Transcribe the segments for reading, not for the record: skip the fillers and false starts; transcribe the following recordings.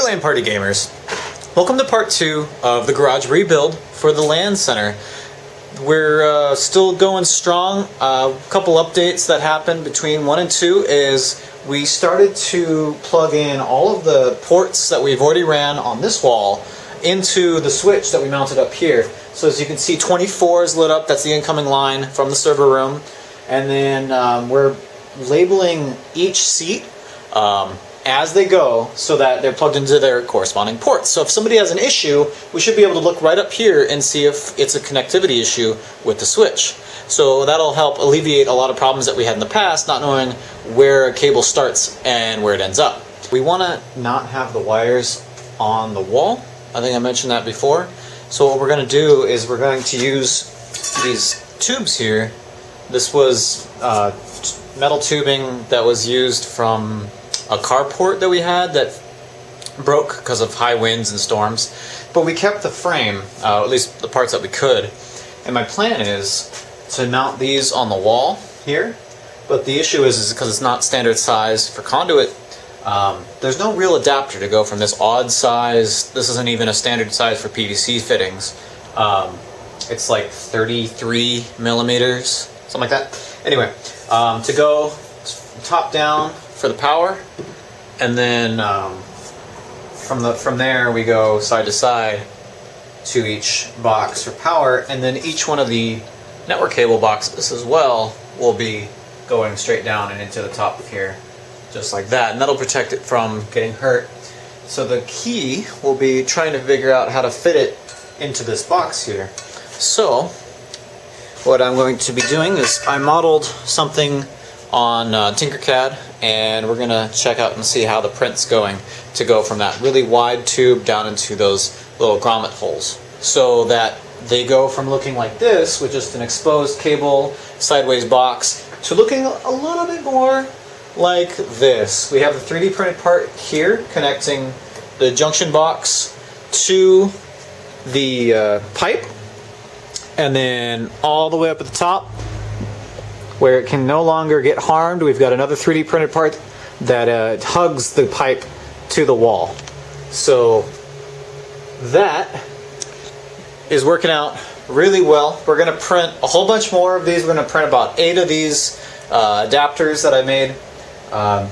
LAN party gamers. Welcome to part 2 of the garage rebuild for the LAN center. We're still going strong. A couple updates that happened between 1 and 2 is we started to plug in all of the ports that we've already ran on this wall into the switch that we mounted up here. So as you can see, 24 is lit up. That's the incoming line from the server room. And then we're labeling each seat as they go so that they're plugged into their corresponding ports. So if somebody has an issue, we should be able to look right up here and see if it's a connectivity issue with the switch. So that'll help alleviate a lot of problems that we had in the past, not knowing where a cable starts and where it ends up. We want to not have the wires on the wall. I think I mentioned that before. So what we're going to do is we're going to use these tubes here. This was metal tubing that was used from a carport that we had that broke because of high winds and storms, but we kept the frame, at least the parts that we could. And my plan is to mount these on the wall here, but the issue is because it's not standard size for conduit. There's no real adapter to go from this odd size. This isn't even a standard size for PVC fittings. It's like 33 millimeters, something like that. Anyway, to go top down for the power, and then from there we go side to side to each box for power, and then each one of the network cable boxes as well will be going straight down and into the top of here, just like that, and that'll protect it from getting hurt. So the key will be trying to figure out how to fit it into this box here. So what I'm going to be doing is I modeled something on Tinkercad, and we're going to check out and see how the print's going to go from that really wide tube down into those little grommet holes, so that they go from looking like this with just an exposed cable sideways box to looking a little bit more like this. We have the 3D printed part here connecting the junction box to the pipe, and then all the way up at the top where it can no longer get harmed, we've got another 3D printed part that hugs the pipe to the wall. So that is working out really well. We're going to print a whole bunch more of these. We're going to print about 8 of these adapters that I made.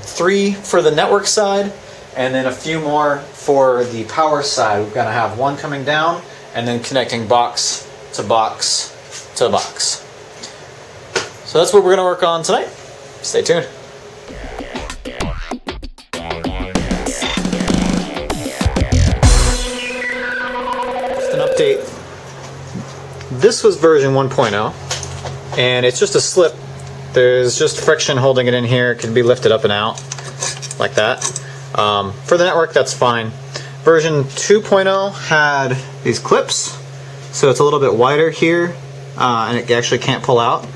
3 for the network side, and then a few more for the power side. We're going to have one coming down and then connecting box to box to box. So that's what we're going to work on tonight. Stay tuned. Just an update. This was version 1.0, and it's just a slip. There's just friction holding it in here. It can be lifted up and out like that. For the network, that's fine. Version 2.0 had these clips, so it's a little bit wider here, and it actually can't pull out.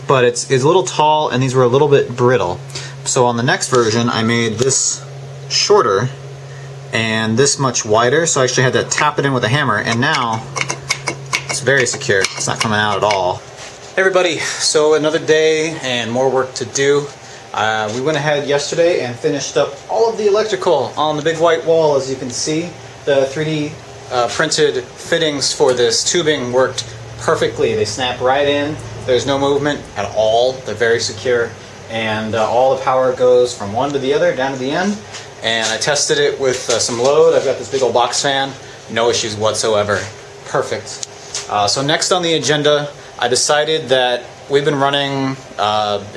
But it's a little tall, and these were a little bit brittle. So on the next version, I made this shorter and this much wider, so I actually had to tap it in with a hammer, and now it's very secure. It's not coming out at all. Hey everybody, so another day and more work to do. We went ahead yesterday and finished up all of the electrical on the big white wall. As you can see, the 3D printed fittings for this tubing worked perfectly. They snap right in. There's no movement at all. They're very secure, and all the power goes from one to the other, down to the end. And I tested it with some load. I've got this big old box fan. No issues whatsoever. Perfect. So next on the agenda, I decided that we've been running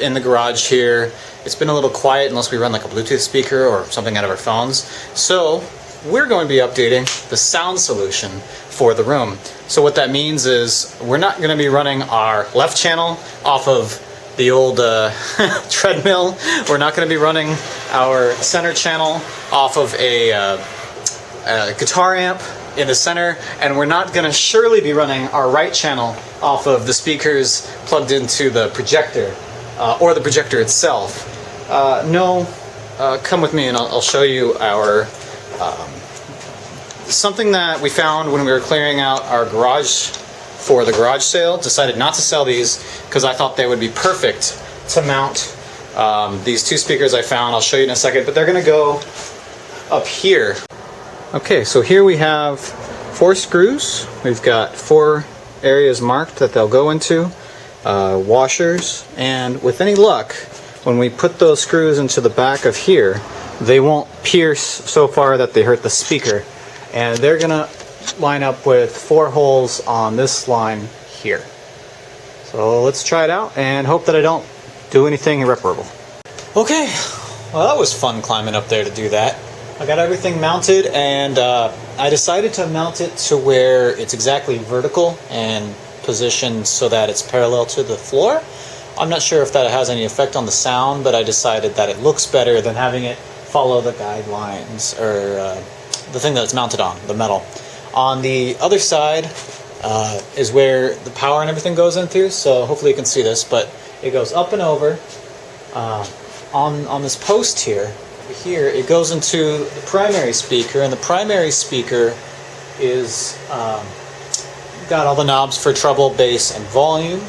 in the garage here. It's been a little quiet unless we run like a Bluetooth speaker or something out of our phones. So we're going to be updating the sound solution for the room. So what that means is we're not going to be running our left channel off of the old treadmill. We're not going to be running our center channel off of a guitar amp in the center, and we're not going to surely be running our right channel off of the speakers plugged into the projector or the projector itself. Come with me and I'll show you our something that we found when we were clearing out our garage for the garage sale. Decided not to sell these because I thought they would be perfect to mount these 2 speakers I found. I'll show you in a second, but they're going to go up here Okay, so here we have 4 screws. We've got 4 areas marked that they'll go into, washers, and with any luck, when we put those screws into the back of here, they won't pierce so far that they hurt the speaker. And they're gonna line up with 4 holes on this line here. So let's try it out and hope that I don't do anything irreparable. Okay, well that was fun climbing up there to do that. I got everything mounted, and I decided to mount it to where it's exactly vertical and positioned so that it's parallel to the floor. I'm not sure if that has any effect on the sound, but I decided that it looks better than having it follow the guidelines or the thing that it's mounted on, the metal. On the other side is where the power and everything goes in through, so hopefully you can see this, but it goes up and over. On this post here, it goes into the primary speaker, and the primary speaker is got all the knobs for treble, bass, and volume.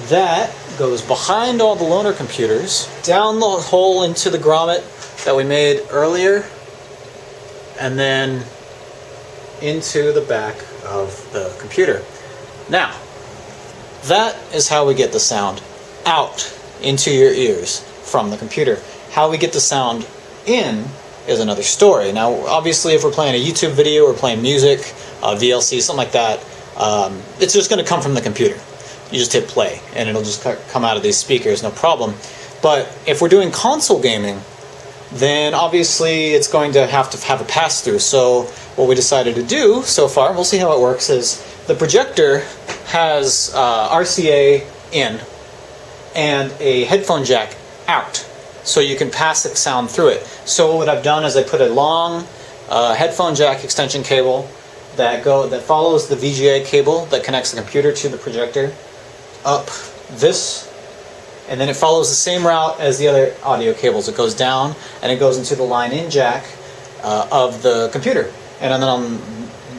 That goes behind all the loaner computers, down the hole into the grommet that we made earlier, and then into the back of the computer. Now, that is how we get the sound out into your ears from the computer. How we get the sound in is another story. Now, obviously, if we're playing a YouTube video or playing music, VLC, something like that, it's just going to come from the computer. You just hit play, and it'll just come out of these speakers, no problem. But if we're doing console gaming, then obviously it's going to have a pass-through. So what we decided to do so far, we'll see how it works, is the projector has RCA in and a headphone jack out, so you can pass the sound through it. So what I've done is I put a long headphone jack extension cable that follows the VGA cable that connects the computer to the projector up this, and then it follows the same route as the other audio cables. It goes down and it goes into the line-in jack of the computer. And then on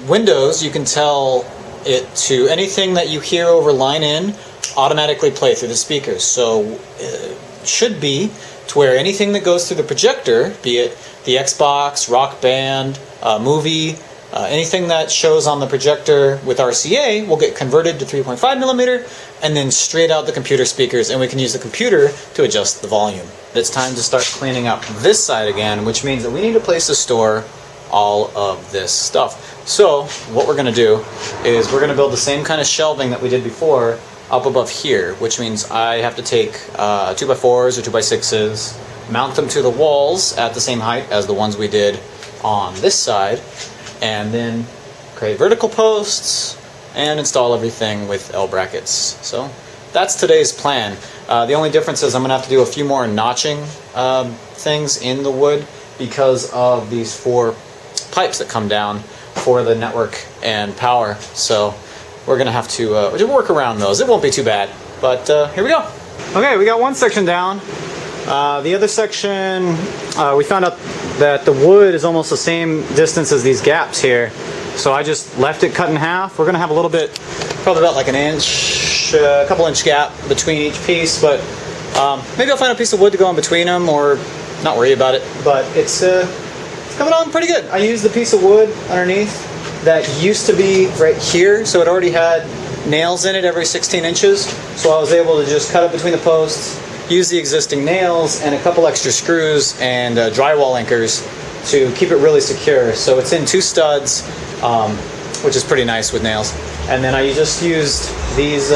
Windows, you can tell it to anything that you hear over line-in automatically play through the speakers. So it should be to where anything that goes through the projector, be it the Xbox, Rock Band, movie, anything that shows on the projector with RCA will get converted to 3.5 millimeter and then straight out the computer speakers, and we can use the computer to adjust the volume. It's time to start cleaning up this side again, which means that we need a place to store all of this stuff. So what we're going to do is we're going to build the same kind of shelving that we did before up above here, which means I have to take 2x4s or 2x6s, mount them to the walls at the same height as the ones we did on this side, and then create vertical posts and install everything with L brackets. So that's today's plan. The only difference is I'm going to have to do a few more notching things in the wood because of these 4 pipes that come down for the network and power. So we're going to have to work around those. It won't be too bad, but here we go. Okay, we got one section down. The other section, we found out that the wood is almost the same distance as these gaps here, so I just left it cut in half. We're going to have a little bit, probably about like an inch, a couple inch gap between each piece, but maybe I'll find a piece of wood to go in between them or not worry about it. But it's coming on pretty good. I used the piece of wood underneath that used to be right here, so it already had nails in it every 16 inches, so I was able to just cut it between the posts, use the existing nails and a couple extra screws and drywall anchors to keep it really secure. So it's in 2 studs, which is pretty nice with nails. And then I just used these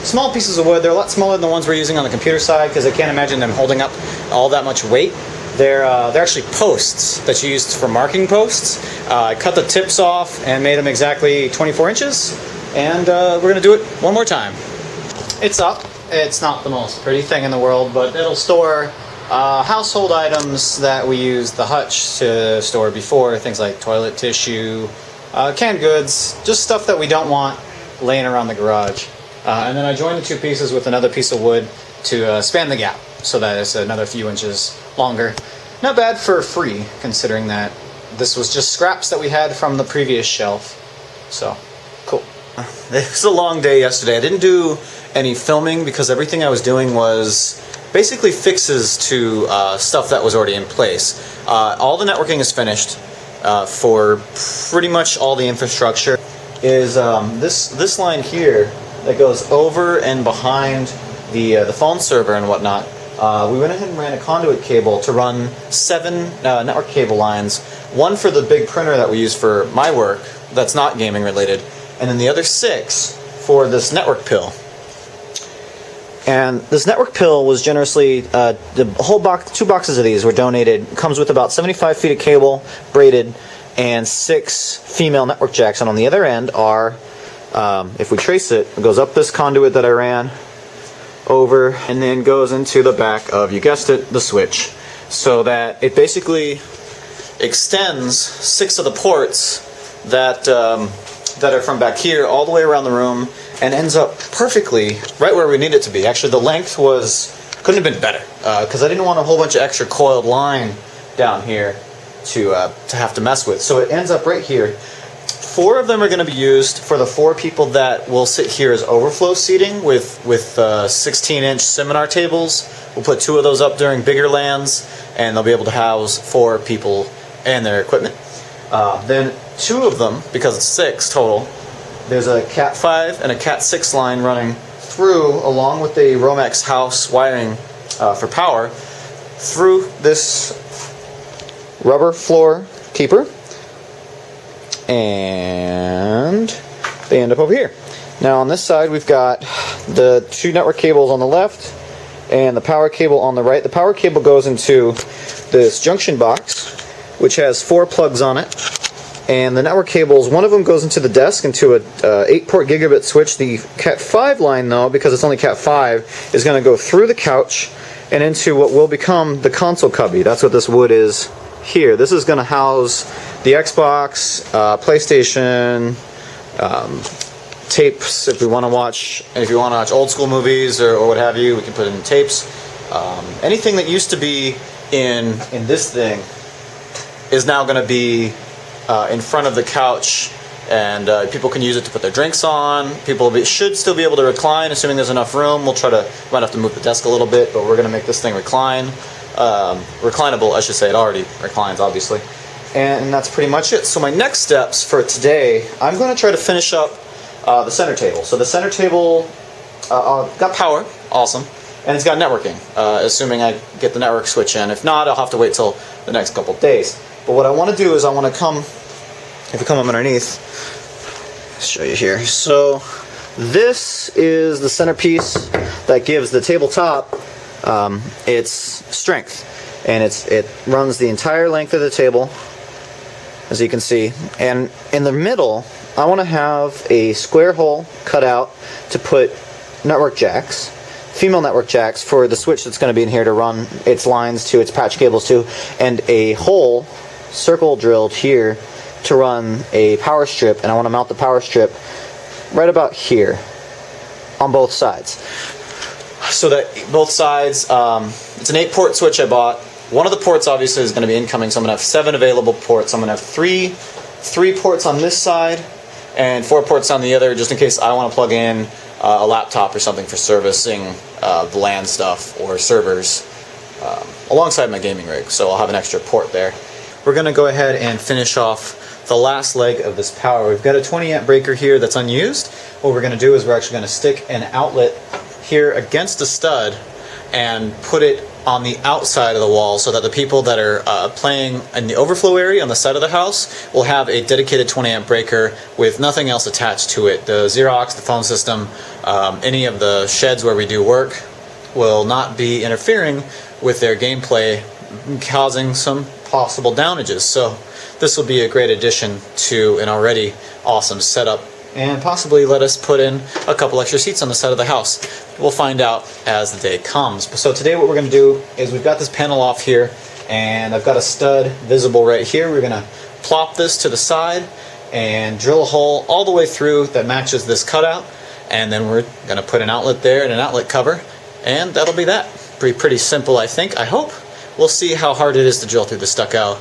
small pieces of wood. They're a lot smaller than the ones we're using on the computer side because I can't imagine them holding up all that much weight. They're actually posts that you used for marking posts. I cut the tips off and made them exactly 24 inches. And we're going to do it one more time. It's up. It's not the most pretty thing in the world, but it'll store household items that we used the hutch to store before, things like toilet tissue, canned goods, just stuff that we don't want laying around the garage. And then I joined the 2 pieces with another piece of wood to span the gap so that it's another few inches longer. Not bad for free, considering that this was just scraps that we had from the previous shelf. So, cool. It was a long day yesterday. I didn't do any filming because everything I was doing was basically fixes to stuff that was already in place. All the networking is finished. for pretty much all the infrastructure is this line here that goes over and behind the phone server and whatnot. We went ahead and ran a conduit cable to run 7 network cable lines, one for the big printer that we use for my work that's not gaming related, and then the other 6 for this network pill. And this network pill was generously, the whole box, 2 boxes of these were donated. It comes with about 75 feet of cable, braided, and 6 female network jacks. And on the other end are, if we trace it, it goes up this conduit that I ran, over, and then goes into the back of, you guessed it, the switch. So that it basically extends 6 of the ports that, that are from back here all the way around the room, and ends up perfectly right where we need it to be. Actually, the length couldn't have been better, because I didn't want a whole bunch of extra coiled line down here to have to mess with. So it ends up right here. 4 of them are going to be used for the 4 people that will sit here as overflow seating with 16-inch seminar tables. We'll put 2 of those up during bigger LANs, and they'll be able to house 4 people and their equipment. Then 2 of them, because it's 6 total, there's a Cat 5 and a Cat 6 line running through, along with the Romex house wiring for power, through this rubber floor keeper, and they end up over here. Now on this side we've got the 2 network cables on the left and the power cable on the right. The power cable goes into this junction box, which has 4 plugs on it, and the network cables, one of them goes into the desk, into a 8-port gigabit switch. The Cat 5 line, though, because it's only Cat 5, is going to go through the couch and into what will become the console cubby. That's what this wood is here. This is going to house the Xbox, PlayStation, tapes if we want to watch. If you want to watch old school movies or what have you, we can put in tapes. Anything that used to be in this thing is now going to be in front of the couch, and people can use it to put their drinks on. People should still be able to recline, assuming there's enough room. We'll might have to move the desk a little bit, but we're going to make this thing reclinable, I should say. It already reclines, obviously. And that's pretty much it. So my next steps for today, I'm going to try to finish up the center table. So the center table got power, awesome, and it's got networking, assuming I get the network switch in. If not, I'll have to wait till the next couple days. But what I want to do is I want to come, if you come up underneath, I'll show you here. So this is the centerpiece that gives the tabletop its strength, and it runs the entire length of the table, as you can see. And in the middle, I want to have a square hole cut out to put network jacks, female network jacks for the switch that's going to be in here to run its lines to, its patch cables to, and a hole circle drilled here to run a power strip. And I want to mount the power strip right about here on both sides, so that both sides, it's an 8-port switch I bought. One of the ports obviously is going to be incoming, so I'm going to have 7 available ports. I'm going to have three ports on this side and 4 ports on the other, just in case I want to plug in a laptop or something for servicing the LAN stuff or servers alongside my gaming rig. So I'll have an extra port there. We're going to go ahead and finish off the last leg of this power. We've got a 20 amp breaker here that's unused. What we're going to do is we're actually going to stick an outlet here against a stud and put it on the outside of the wall, so that the people that are playing in the overflow area on the side of the house will have a dedicated 20 amp breaker with nothing else attached to it. The Xerox, the phone system, any of the sheds where we do work will not be interfering with their gameplay, causing some possible damages. So this will be a great addition to an already awesome setup, and possibly let us put in a couple extra seats on the side of the house. We'll find out as the day comes. So today what we're going to do is, we've got this panel off here, and I've got a stud visible right here. We're going to plop this to the side and drill a hole all the way through that matches this cutout, and then we're going to put an outlet there and an outlet cover, and that'll be that. Pretty simple, I think, I hope. We'll see how hard it is to drill through the stucco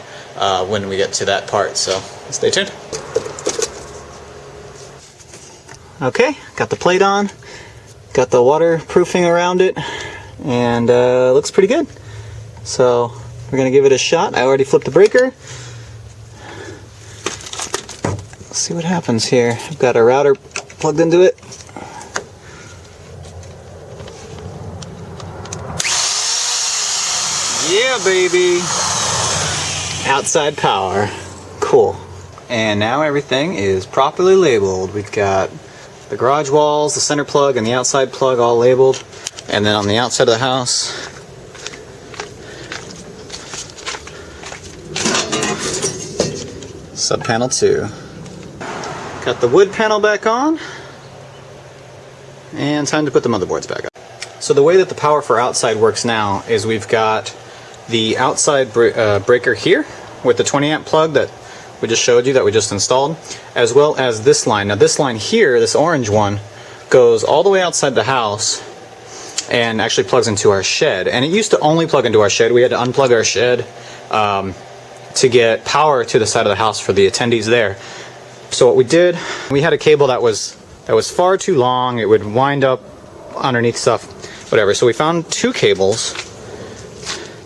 when we get to that part, so stay tuned. Okay, got the plate on, got the waterproofing around it, and looks pretty good. So we're going to give it a shot. I already flipped the breaker. Let's see what happens here. I've got a router plugged into it. Yeah, baby! Outside power. Cool. And now everything is properly labeled. We've got the garage walls, the center plug, and the outside plug all labeled. And then on the outside of the house, sub panel 2. Got the wood panel back on, and time to put the motherboards back up. So the way that the power for outside works now is we've got the outside breaker here with the 20 amp plug that we just showed you, that we just installed, as well as this line. Now this line here, this orange one, goes all the way outside the house and actually plugs into our shed. And it used to only plug into our shed. We had to unplug our shed to get power to the side of the house for the attendees there. So what we did, we had a cable that was far too long. It would wind up underneath stuff, whatever. So we found two cables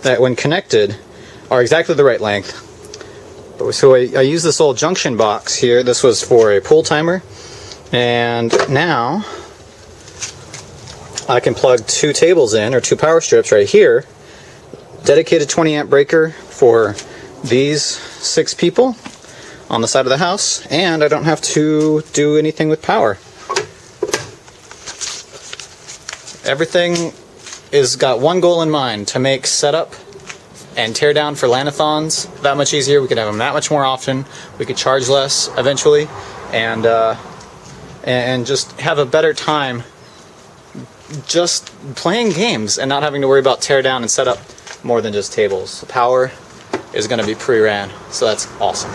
that, when connected, are exactly the right length. So I used this old junction box here. This was for a pool timer, and now I can plug two tables in, or two power strips right here. Dedicated 20 amp breaker for these 6 people on the side of the house, and I don't have to do anything with power. Everything is got one goal in mind: to make setup and tear down for Lanathons that much easier. We could have them that much more often. We could charge less eventually, and just have a better time just playing games and not having to worry about tear down and setup more than just tables. The power is going to be pre-ran, so that's awesome.